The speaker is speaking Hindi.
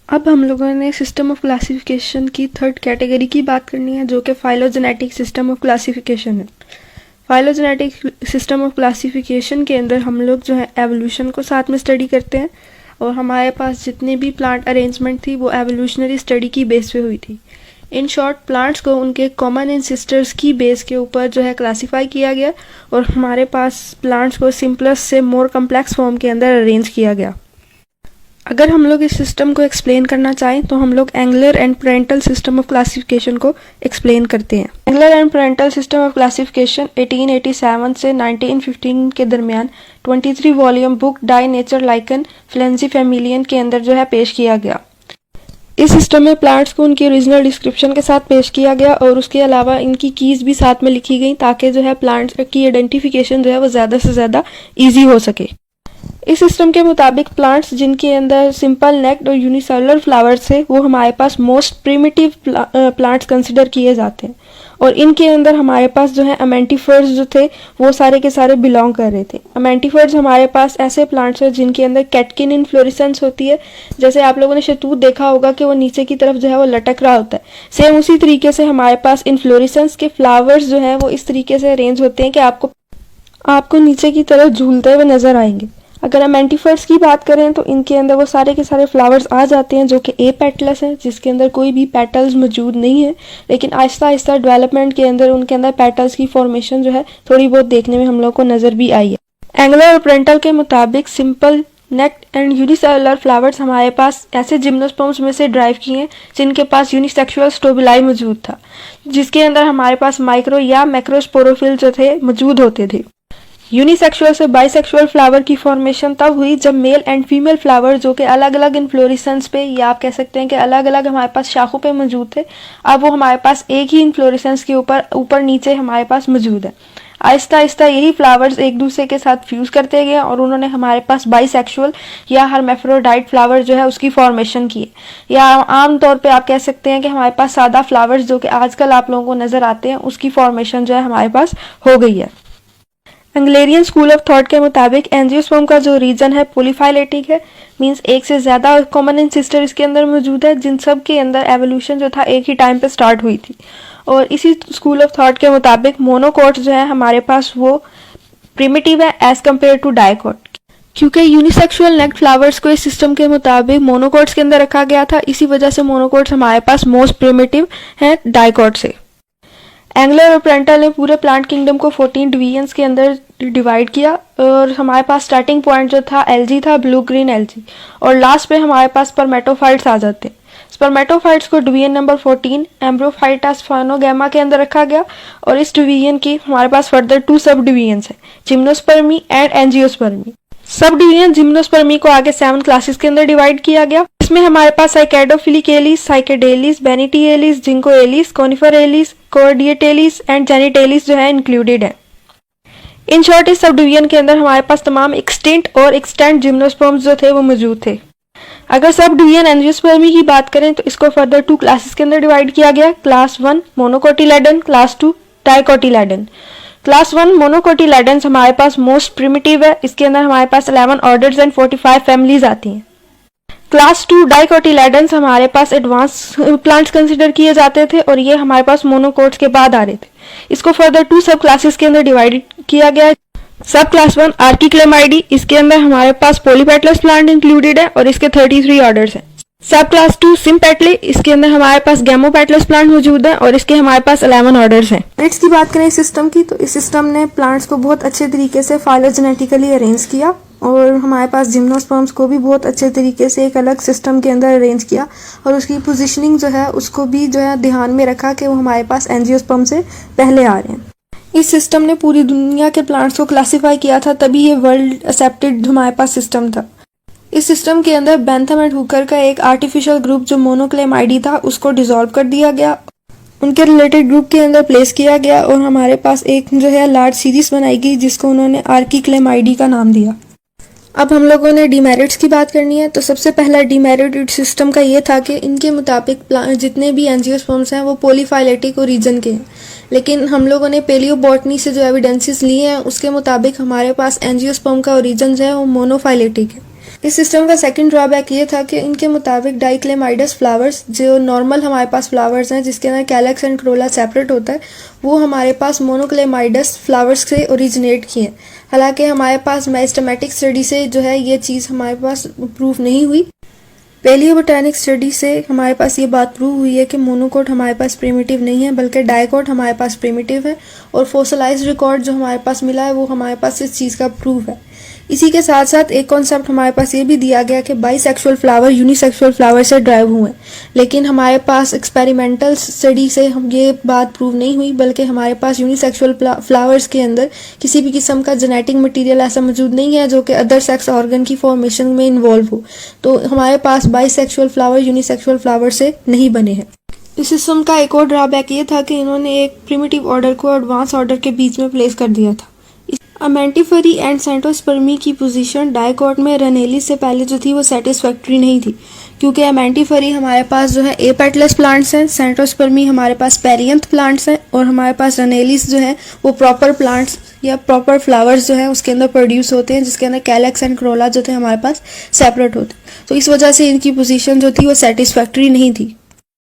अब हम लोगों ने सिस्टम ऑफ क्लासिफिकेशन की थर्ड कैटेगरी की बात करनी है, जो कि फाइलोजेनेटिक सिस्टम ऑफ क्लासिफिकेशन है। फाइलोजेनेटिक सिस्टम ऑफ क्लासिफिकेशन के अंदर हम लोग जो है एवोल्यूशन को साथ में स्टडी करते हैं, और हमारे पास जितनी भी प्लांट अरेंजमेंट थी वो एवोल्यूशनरी स्टडी की बेस पे हुई थी। इन शॉर्ट, प्लांट्स को उनके कॉमन एंसेस्टर्स की बेस के ऊपर जो है क्लासीफाई किया गया, और हमारे पास प्लांट्स को सिंपलेस्ट से मोर कम्प्लेक्स फॉर्म के अंदर अरेंज किया गया। अगर हम लोग इस सिस्टम को एक्सप्लेन करना चाहें तो हम लोग Engler and parental system of classification को एक्सप्लेन करते हैं। एंगुलर एंड पेरेंटल सिस्टम ऑफ क्लासिफिकेशन 1887 से 1915 के दरमियान 23 वॉल्यूम बुक डाई नेचर लाइकन फ्लेंजी फैमिलियन के अंदर जो है पेश किया गया। इस सिस्टम में प्लांट्स को उनकी ओरिजिनल डिस्क्रिप्शन के साथ पेश किया गया, और उसके अलावा इनकी कीज भी साथ में लिखी गई, ताकि जो है प्लांट्स की आइडेंटिफिकेशन जो है वो ज़्यादा से ज़्यादा ईजी हो सके। इस सिस्टम के मुताबिक प्लांट्स जिनके अंदर सिंपल नेक्ड और यूनिसेलुलर फ्लावर्स थे वो हमारे पास मोस्ट प्रिमिटिव प्लांट्स कंसिडर किए जाते हैं, और इनके अंदर हमारे पास जो है अमेंटिफर्स जो थे वो सारे के सारे बिलोंग कर रहे थे। अमेंटिफर्स हमारे पास ऐसे प्लांट्स हैं जिनके अंदर कैटकिन इन्फ्लोरेसेंस होती है। जैसे आप लोगों ने शहतूत देखा होगा कि वो नीचे की तरफ जो है वो लटक रहा होता है, सेम उसी तरीके से हमारे पास इन्फ्लोरेसेंस के फ्लावर्स जो हैं वो इस तरीके से अरेंज होते हैं कि आपको नीचे की तरफ झूलते हुए नजर आएंगे। अगर हम एंटीफर्स की बात करें तो इनके अंदर वो सारे के सारे फ्लावर्स आ जाते हैं जो कि ए पेटल्स हैं, जिसके अंदर कोई भी पेटल्स मौजूद नहीं है, लेकिन आहिस्ता आहिस्ता डेवलपमेंट के अंदर उनके अंदर पेटल्स की फॉर्मेशन जो है थोड़ी बहुत देखने में हम लोग को नज़र भी आई है। एंगुलर और पेरेंटल के मुताबिक simple naked and unicellular flowers हमारे पास ऐसे जिम्नोस्पर्म्स में से ड्राइव किए हैं जिनके पास यूनिसेक्सुअल स्टोबिलाई मौजूद था, जिसके अंदर हमारे पास माइक्रो या मैक्रोस्पोरोफिल जो थे मौजूद होते थे। यूनिसेक्सुअल से बाइसेक्सुअल फ्लावर की फॉर्मेशन तब हुई जब मेल एंड फीमेल फ्लावर जो कि अलग अलग इन्फ्लोरेसेंस पे, या आप कह सकते हैं कि अलग अलग हमारे पास शाखों पे मौजूद थे, अब वो हमारे पास एक ही इन्फ्लोरेसेंस के ऊपर नीचे हमारे पास मौजूद है। आहिस्ता आहिस्ता यही फ्लावर्स एक दूसरे के साथ फ्यूज करते गए और उन्होंने हमारे पास बाइसेक्सुअल या हर्मेफ्रोडाइट फ्लावर जो है उसकी फॉर्मेशन की, या आमतौर पे आप कह सकते हैं कि हमारे पास सादा फ्लावर्स जो कि आजकल आप लोगों को नजर आते हैं उसकी फॉर्मेशन जो है हमारे पास हो गई है। एंग्लेरियन स्कूल ऑफ थॉट के मुताबिक एंजियोस्पर्म का जो रीजन है पॉलीफाइलेटिक है, मींस एक से ज़्यादा कॉमन एंसेस्टर इसके अंदर मौजूद है, जिन सब के अंदर एवोल्यूशन जो था एक ही टाइम पे स्टार्ट हुई थी। और इसी स्कूल ऑफ थॉट के मुताबिक मोनोकॉट्स जो है हमारे पास वो प्रिमिटिव है एज कम्पेयर टू डाइकॉट, क्योंकि यूनिसेक्सुअल नेक्ड फ्लावर्स को इस सिस्टम के मुताबिक मोनोकॉट्स के अंदर रखा गया था, इसी वजह से मोनोकॉट्स हमारे पास मोस्ट प्रिमिटिव हैं डाइकॉट से। एंगुलर और पेरेंटल ने पूरे प्लांट किंगडम को 14 डिवीजन्स के अंदर डिवाइड किया, और हमारे पास स्टार्टिंग पॉइंट जो था एलजी था, ब्लू ग्रीन एलजी, और लास्ट पे हमारे पास स्पर्मेटोफाइट्स आ जाते हैं। स्पर्मेटोफाइट्स को डिवीजन नंबर 14 एम्ब्रोफाइटा स्फेनोगैमा के अंदर रखा गया, और इस डिवीजन की हमारे पास फर्दर 2 सब डिवीजन्स हैं, gymnospermae and angiospermae. Sub division gymnospermae को आगे 7 क्लासेस के अंदर डिवाइड किया गया। इसमें हमारे पास Cycadofilicales, Cycadales, Bennettitales, Ginkgoales, Coniferales, Cordaitales and Gnetales जो है इंक्लूडेड है। इन शॉर्ट इस सब डिवीजन के अंदर हमारे पास तमाम एक्सटिंक्ट और एक्सटेंट जिम्नोस्पर्म्स जो थे वो मौजूद थे। अगर सब डिवीजन एंजियोस्पर्मी की बात करें तो इसको फर्दर 2 क्लासेस के अंदर डिवाइड किया गया, class 1 monocotyledon, class 2 dicotyledon. Class 1 monocotyledon हमारे पास मोस्ट प्रिमिटिव है, इसके अंदर हमारे पास 11 ऑर्डर्स एंड 45 फैमिलीज आती हैं। क्लास 2 डाइकोटिलेडन्स हमारे पास एडवांस प्लांट्स कंसिडर किए जाते थे, और ये हमारे पास मोनोकोट्स के बाद आ रहे थे। इसको फर्दर 2 सब क्लासेस के अंदर डिवाइड किया गया। सब क्लास 1 आर्किक्लेमाइडी, इसके अंदर हमारे पास पॉलीपेटलस प्लांट इंक्लूडेड है और इसके 33 ऑर्डर्स हैं। सब क्लास 2 सिम्पेटली, इसके अंदर हमारे पास गैमोपेटलस प्लांट मौजूद है और इसके हमारे पास 11 ऑर्डर्स हैं। नेक्स्ट की बात करें सिस्टम की, तो इस सिस्टम ने प्लांट्स को बहुत अच्छे तरीके से फाइलोजेनेटिकली अरेंज किया, और हमारे पास जिम्नोस्पर्म्स को भी बहुत अच्छे तरीके से एक अलग सिस्टम के अंदर अरेंज किया, और उसकी पोजीशनिंग जो है उसको भी जो है ध्यान में रखा कि वो हमारे पास एंजियोस्पर्म से पहले आ रहे हैं। इस सिस्टम ने पूरी दुनिया के प्लांट्स को क्लासीफाई किया था, तभी ये वर्ल्ड एक्सेप्टेड हमारे पास सिस्टम था। इस सिस्टम के अंदर बेंथम एंड हुकर का एक आर्टिफिशियल ग्रुप जो मोनोक्लेमाइडी था उसको डिसॉल्व कर दिया गया, उनके रिलेटेड ग्रुप के अंदर प्लेस किया गया, और हमारे पास एक जो है लार्ज सीरीज बनाई गई जिसको उन्होंने आर्किक्लेमाइडी का नाम दिया। अब हम लोगों ने डीमेरिट्स की बात करनी है, तो सबसे पहला डीमेरिट सिस्टम का ये था कि इनके मुताबिक जितने भी एंजियोस्पर्म्स हैं वो पॉलीफाइलेटिक ओरिजिन के हैं, लेकिन हम लोगों ने पेलियोबॉटनी से जो एविडेंसेस लिए हैं उसके मुताबिक हमारे पास एंजियोस्पर्म का ओरिजिन जो है वो मोनोफाइलेटिक है। इस सिस्टम का सेकंड ड्रॉबैक ये था कि इनके मुताबिक डाइक्लेमाइडस फ्लावर्स, जो नॉर्मल हमारे पास फ्लावर्स हैं जिसके अंदर कैलक्स एंड क्रोला सेपरेट होता है, वो हमारे पास मोनोक्लेमाइडस फ्लावर्स से ओरिजिनेट किए हैं। हालांकि हमारे पास मेरिस्टेमेटिक स्टडी से जो है ये चीज़ हमारे पास प्रूफ नहीं हुई। पेलियोबोटैनिक स्टडी से हमारे पास ये बात प्रूव हुई है कि मोनोकोट हमारे पास प्रिमिटिव नहीं है, बल्कि डाइकोट हमारे पास प्रिमिटिव है, और फोसिलाइज्ड रिकॉर्ड जो हमारे पास मिला है वो हमारे पास इस चीज़ का प्रूफ है। इसी के साथ साथ एक कॉन्सेप्ट हमारे पास ये भी दिया गया कि बाइसेक्सुअल फ्लावर यूनिसेक्सुअल फ्लावर से ड्राइव हुए, लेकिन हमारे पास एक्सपेरिमेंटल स्टडी से हम ये बात प्रूव नहीं हुई, बल्कि हमारे पास यूनिसेक्सुअल फ्लावर्स के अंदर किसी भी किस्म का जेनेटिक मटेरियल ऐसा मौजूद नहीं है जो कि अदर सेक्स ऑर्गन की फॉर्मेशन में इन्वॉल्व हो। तो हमारे पास बाइसेक्सुअल फ्लावर यूनिसेक्सुअल फ्लावर से नहीं बने हैं। इस सिस्टम का एक और ड्रॉबैक ये था कि इन्होंने एक प्रिमिटिव ऑर्डर को एडवांस ऑर्डर के बीच में प्लेस कर दिया था। अमेंटिफरी एंड सेंटोस्पर्मी की पोजीशन डाइकोट में रनेलिस से पहले जो थी वो सेटिस्फैक्ट्री नहीं थी, क्योंकि अमेंटिफरी हमारे पास जो है एपेटलेस प्लांट्स हैं, सेंटोस्पर्मी हमारे पास पेरियंथ प्लांट्स हैं, और हमारे पास रनेलिस जो है वो प्रॉपर प्लांट्स या प्रॉपर फ्लावर्स जो है उसके अंदर प्रोड्यूस होते हैं, जिसके अंदर कैलक्स एंड क्रोला जो थे हमारे पास सेपरेट होते। तो इस वजह से इनकी पोजीशन जो थी वो सेटिस्फैक्ट्री नहीं थी।